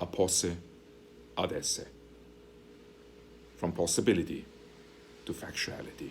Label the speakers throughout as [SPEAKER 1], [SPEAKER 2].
[SPEAKER 1] a posse ad esse, from possibility to factuality.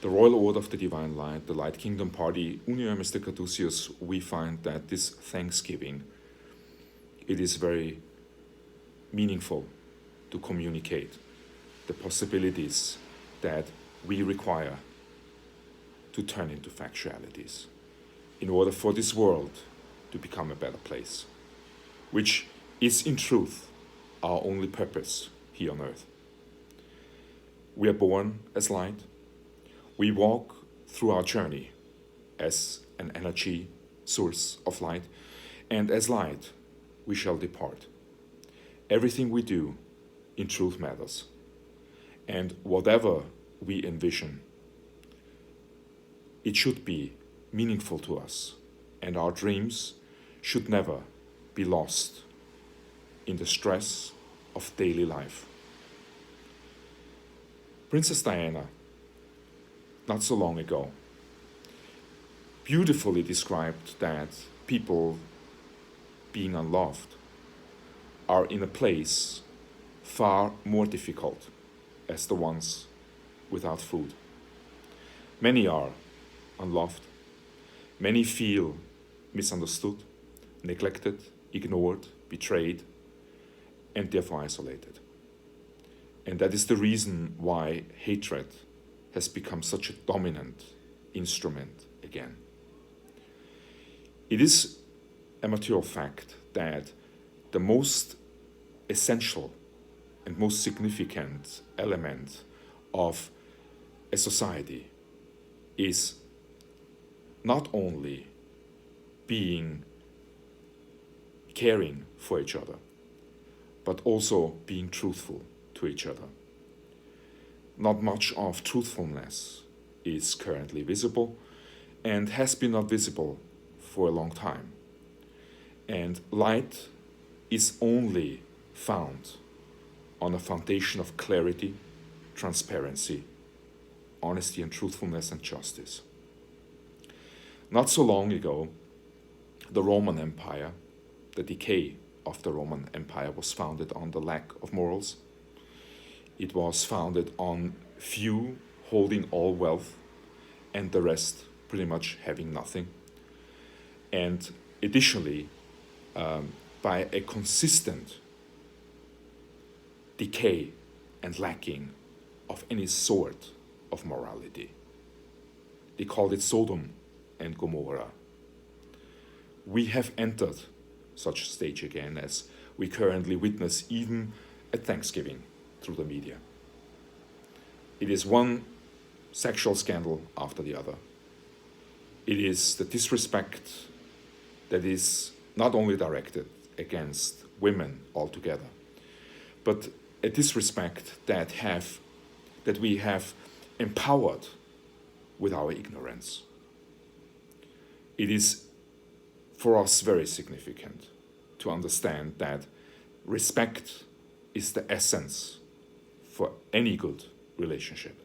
[SPEAKER 1] The Royal Order of the Divine Light, the Light Kingdom Party, Unio Mr. Caduceus, we find that this Thanksgiving, it is very meaningful to communicate the possibilities that we require to turn into factualities in order for this world to become a better place, which is in truth our only purpose here on earth. We are born as light. We walk through our journey as an energy source of light, and as light we shall depart. Everything we do in truth matters, and whatever we envision, it should be meaningful to us, and our dreams should never be lost in the stress of daily life. Princess Diana, not so long ago, beautifully described that people being unloved are in a place far more difficult as the ones without food. Many are unloved. Many feel misunderstood, neglected, ignored, betrayed, and therefore isolated. And that is the reason why hatred has become such a dominant instrument again. It is a material fact that the most essential and most significant element of a society is not only caring for each other, but also being truthful to each other. Not much of truthfulness is currently visible and has been not visible for a long time. And light is only found on a foundation of clarity, transparency, honesty and truthfulness and justice. Not so long ago, the Roman Empire, the decay of the Roman Empire, was founded on the lack of morals. It was founded on few holding all wealth and the rest pretty much having nothing. And additionally, by a consistent decay and lacking of any sort of morality. They called it Sodom and Gomorrah. We have entered such a stage again, as we currently witness even at Thanksgiving through the media. It is one sexual scandal after the other. It is the disrespect that is not only directed against women altogether, but a disrespect that we have empowered with our ignorance. It is for us very significant to understand that respect is the essence for any good relationship.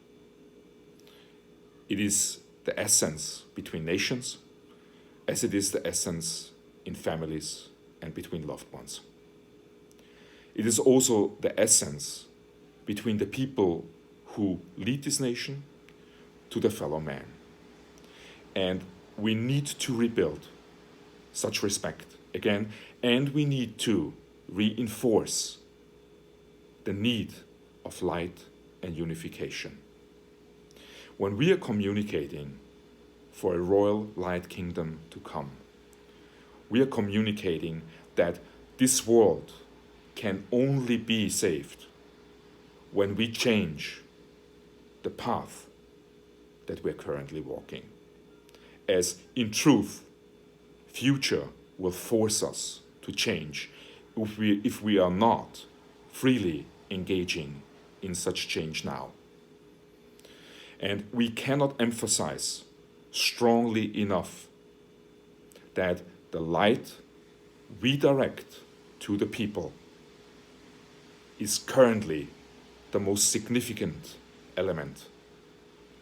[SPEAKER 1] It is the essence between nations, as it is the essence in families and between loved ones. It is also the essence between the people who lead this nation to the fellow man. And we need to rebuild such respect again, and we need to reinforce the need of light and unification. When we are communicating for a royal light kingdom to come, we are communicating that this world can only be saved when we change the path that we're currently walking. As in truth, future will force us to change if we are not freely engaging in such change now. And we cannot emphasize strongly enough that the light we direct to the people is currently the most significant element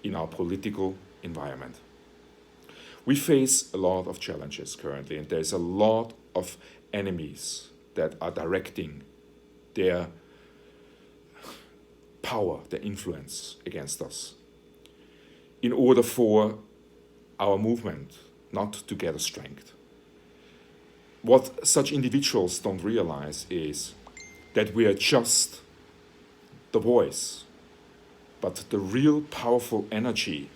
[SPEAKER 1] in our political environment. We face a lot of challenges currently, and there's a lot of enemies that are directing their power, their influence against us, in order for our movement not to gather strength. What such individuals don't realize is that we are just the voice, but the real powerful energy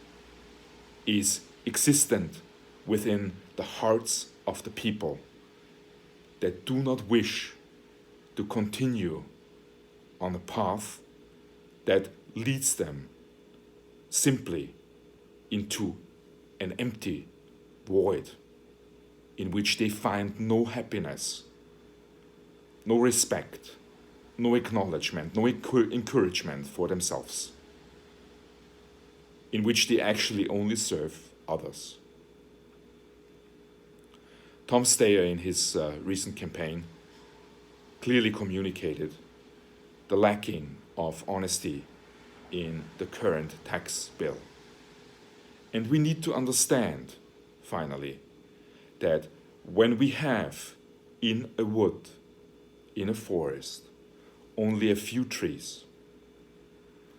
[SPEAKER 1] is existent within the hearts of the people that do not wish to continue on a path that leads them simply into an empty void in which they find no happiness, no respect, no acknowledgement, no encouragement for themselves, in which they actually only serve others. Tom Steyer, in his recent campaign, clearly communicated the lacking of honesty in the current tax bill. And we need to understand, finally, that when we have in a wood, in a forest, only a few trees,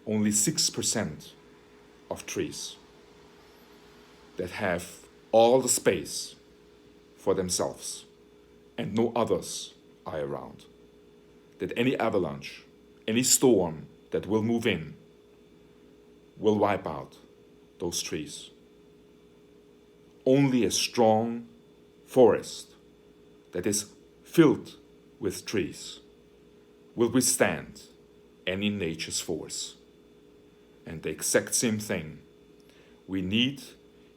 [SPEAKER 1] only 6% of trees that have all the space for themselves and no others are around, that any avalanche, any storm that will move in will wipe out those trees. Only a strong forest that is filled with trees will withstand any nature's force. And the exact same thing we need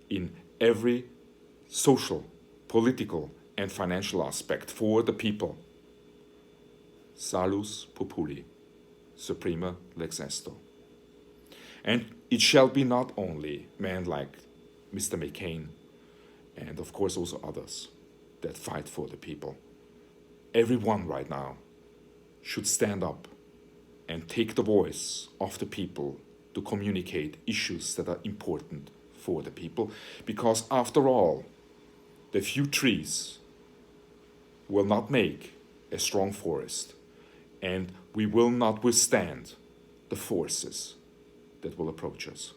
[SPEAKER 1] in every social, political, and financial aspect for the people. Salus populi, Suprema lex esto. And it shall be not only men like Mr. McCain, and of course also others, that fight for the people. Everyone right now should stand up and take the voice of the people to communicate issues that are important for the people, because after all, the few trees will not make a strong forest, and we will not withstand the forces that will approach us.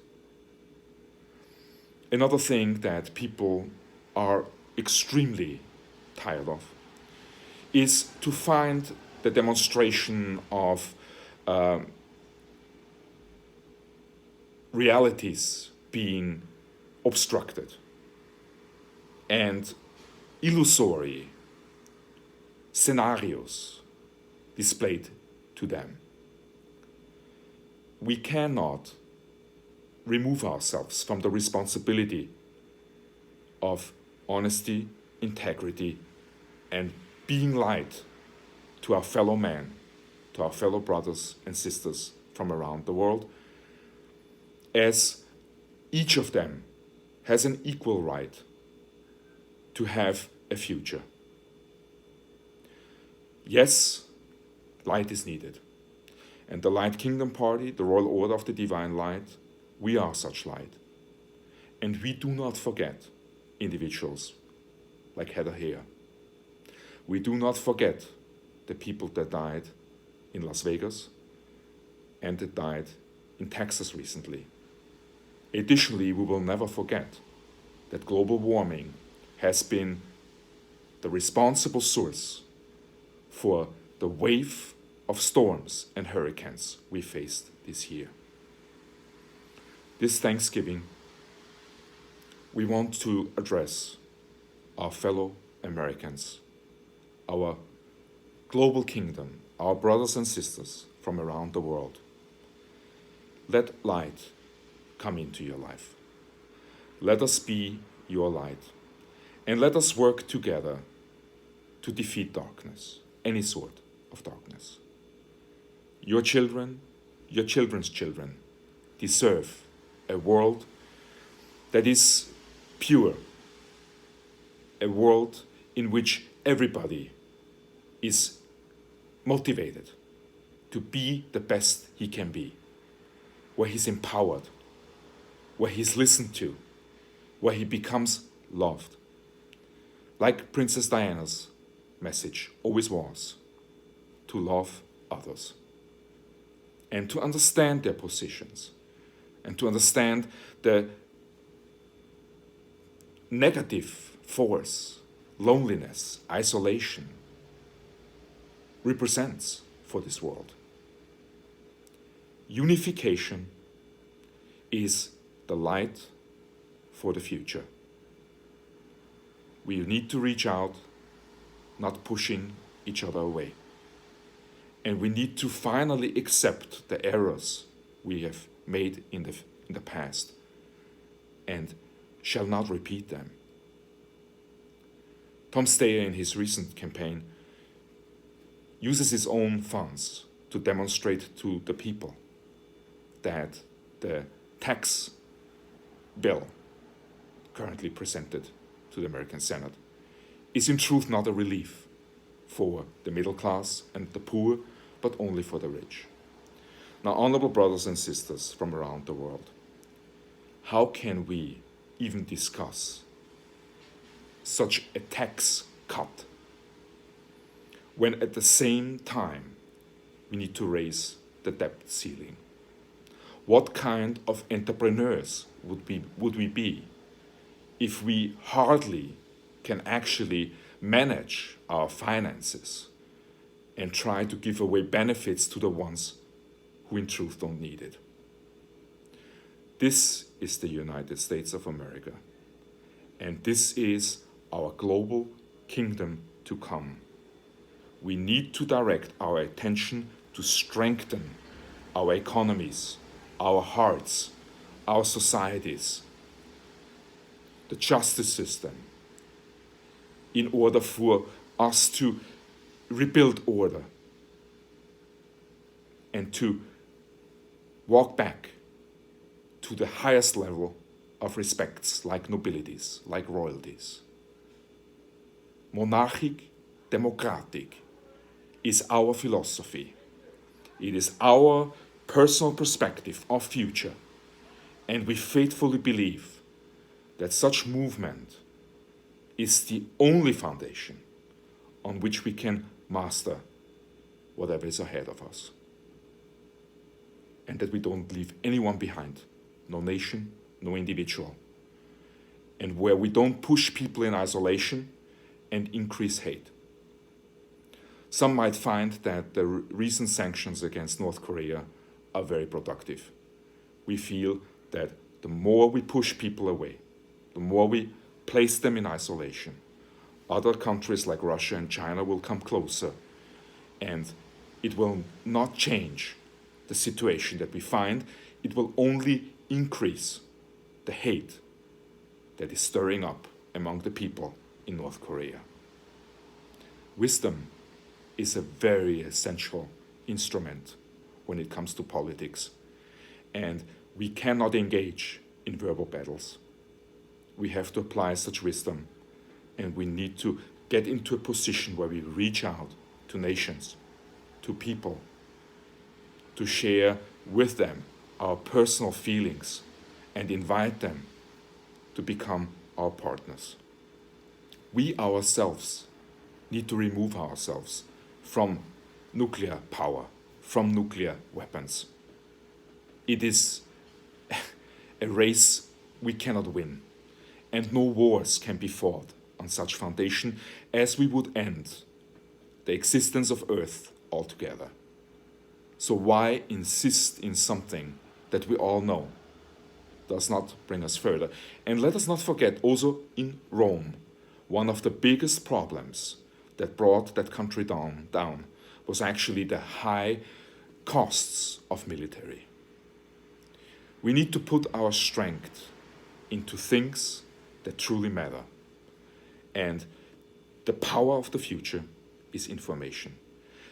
[SPEAKER 1] Another thing that people are extremely tired of is to find the demonstration of realities being obstructed and illusory scenarios displayed to them. We cannot remove ourselves from the responsibility of honesty, integrity, and being light to our fellow men, to our fellow brothers and sisters from around the world, as each of them has an equal right to have a future. Yes, light is needed. And the Light Kingdom Party, the Royal Order of the Divine Light, we are such light. And we do not forget individuals like Heather Heyer. We do not forget the people that died in Las Vegas and that died in Texas recently. Additionally, we will never forget that global warming has been the responsible source for the wave of storms and hurricanes we faced this year. This Thanksgiving, we want to address our fellow Americans, our global kingdom, our brothers and sisters from around the world. Let light come into your life. Let us be your light, and let us work together to defeat darkness, any sort of darkness. Your children, your children's children deserve a world that is pure, a world in which everybody is motivated to be the best he can be, where he's empowered, where he's listened to, where he becomes loved. Like Princess Diana's message always was to love others and to understand their positions and to understand the negative force, loneliness, isolation represents for this world. Unification is the light for the future. We need to reach out, not pushing each other away. And we need to finally accept the errors we have made in the past and shall not repeat them. Tom Steyer, in his recent campaign, uses his own funds to demonstrate to the people that the tax bill currently presented to the American Senate is in truth not a relief for the middle class and the poor, but only for the rich. Now, honorable brothers and sisters from around the world, how can we even discuss such a tax cut when at the same time we need to raise the debt ceiling? What kind of entrepreneurs would we be if we hardly can actually manage our finances and try to give away benefits to the ones who in truth don't need it? This is the United States of America, and this is our global kingdom to come. We need to direct our attention to strengthen our economies, our hearts, our societies, the justice system, in order for us to rebuild order and to walk back to the highest level of respects, like nobilities, like royalties. Monarchic, democratic is our philosophy. It is our personal perspective of future, and we faithfully believe that such movement is the only foundation on which we can master whatever is ahead of us. And that we don't leave anyone behind, no nation, no individual. And where we don't push people in isolation and increase hate. Some might find that the recent sanctions against North Korea are very productive. We feel that the more we push people away, the more we place them in isolation, other countries like Russia and China will come closer, and it will not change the situation that we find. It will only increase the hate that is stirring up among the people in North Korea. Wisdom is a very essential instrument when it comes to politics, and we cannot engage in verbal battles. We have to apply such wisdom, and we need to get into a position where we reach out to nations, to people, to share with them our personal feelings and invite them to become our partners. We ourselves need to remove ourselves from nuclear power, from nuclear weapons. It is a race we cannot win, and no wars can be fought on such foundation as we would end the existence of Earth altogether. So why insist in something that we all know does not bring us further? And let us not forget, also in Rome, one of the biggest problems that brought that country down was actually the high costs of military. We need to put our strength into things that truly matter. And the power of the future is information.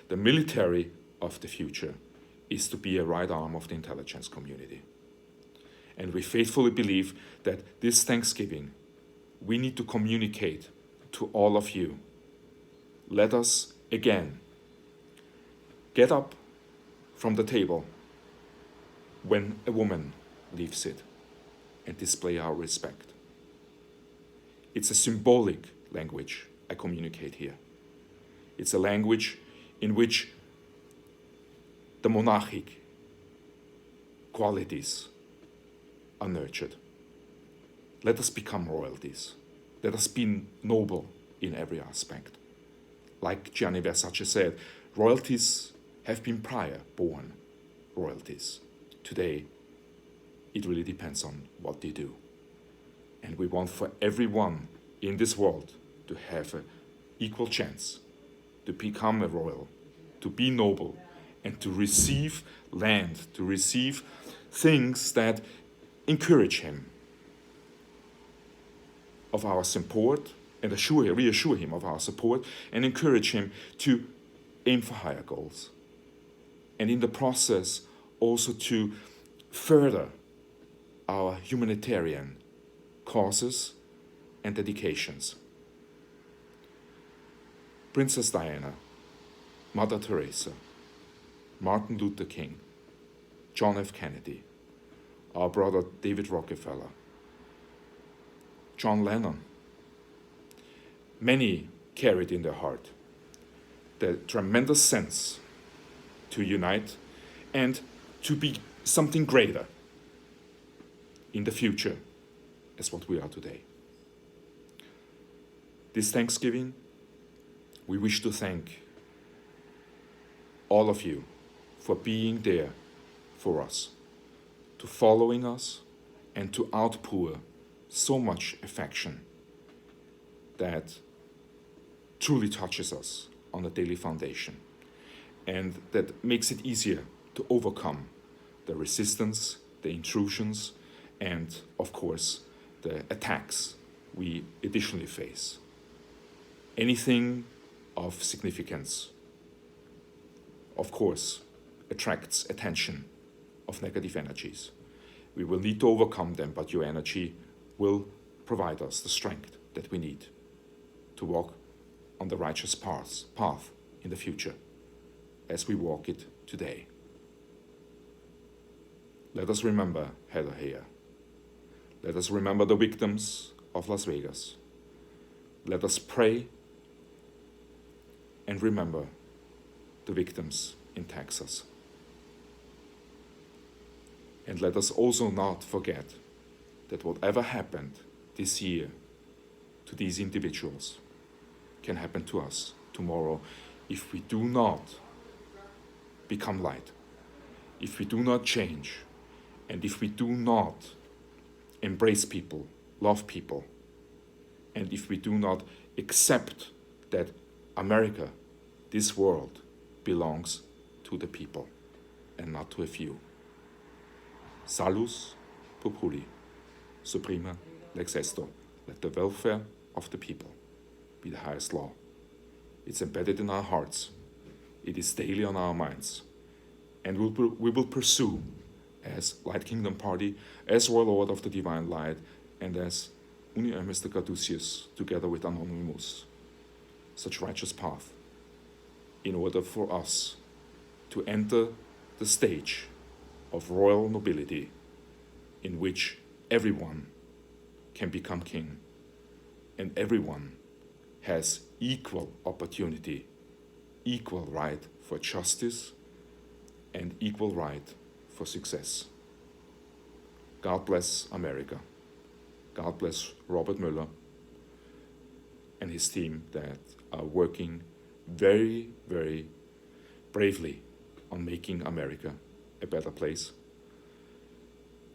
[SPEAKER 1] The military of the future is to be a right arm of the intelligence community. And we faithfully believe that this Thanksgiving, we need to communicate to all of you. Let us, again, get up from the table when a woman leaves it and display our respect. It's a symbolic language I communicate here. It's a language in which the monarchic qualities are nurtured. Let us become royalties. Let us be noble in every aspect. Like Gianni Versace said, royalties have been prior born royalties. Today, it really depends on what they do. And we want for everyone in this world to have an equal chance to become a royal, to be noble, and to receive land, to receive things that encourage him of our support and reassure him of our support and encourage him to aim for higher goals. And in the process, also to further our humanitarian causes and dedications. Princess Diana, Mother Teresa, Martin Luther King, John F. Kennedy, our brother David Rockefeller, John Lennon. Many carried in their heart the tremendous sense to unite and to be something greater in the future as what we are today. This Thanksgiving, we wish to thank all of you for being there for us, to following us, and to outpour so much affection that truly touches us on a daily foundation, and that makes it easier to overcome the resistance, the intrusions, and of course, the attacks we additionally face. Anything of significance, of course, attracts attention of negative energies. We will need to overcome them, but your energy will provide us the strength that we need to walk on the righteous path in the future as we walk it today. Let us remember Heather Heyer. Let us remember the victims of Las Vegas. Let us pray and remember the victims in Texas. And let us also not forget that whatever happened this year to these individuals can happen to us tomorrow if we do not become light, if we do not change, and if we do not embrace people, love people, and if we do not accept that America, this world, belongs to the people and not to a few. Salus populi, suprema lex esto. Let the welfare of the people be the highest law. It's embedded in our hearts. It is daily on our minds. And we will pursue, as Light Kingdom Party, as Warlord of the Divine Light, and as Uni Mr. Caduceus, together with Anonymous, such righteous path, in order for us to enter the stage of royal nobility in which everyone can become king and everyone has equal opportunity, equal right for justice, and equal right for success. God bless America. God bless Robert Mueller and his team that are working very, very bravely on making America a better place.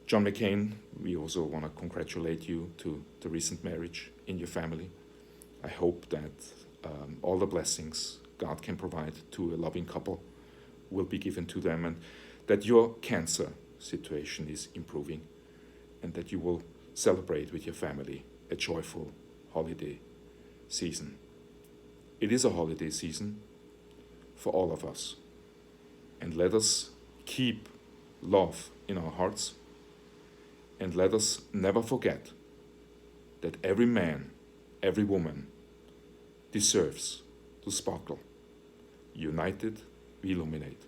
[SPEAKER 1] John McCain, we also want to congratulate you to the recent marriage in your family. I hope that all the blessings God can provide to a loving couple will be given to them, and that your cancer situation is improving, and that you will celebrate with your family a joyful holiday season. It is a holiday season for all of us, and let us keep love in our hearts, and let us never forget that every man, every woman deserves to sparkle. United, we illuminate.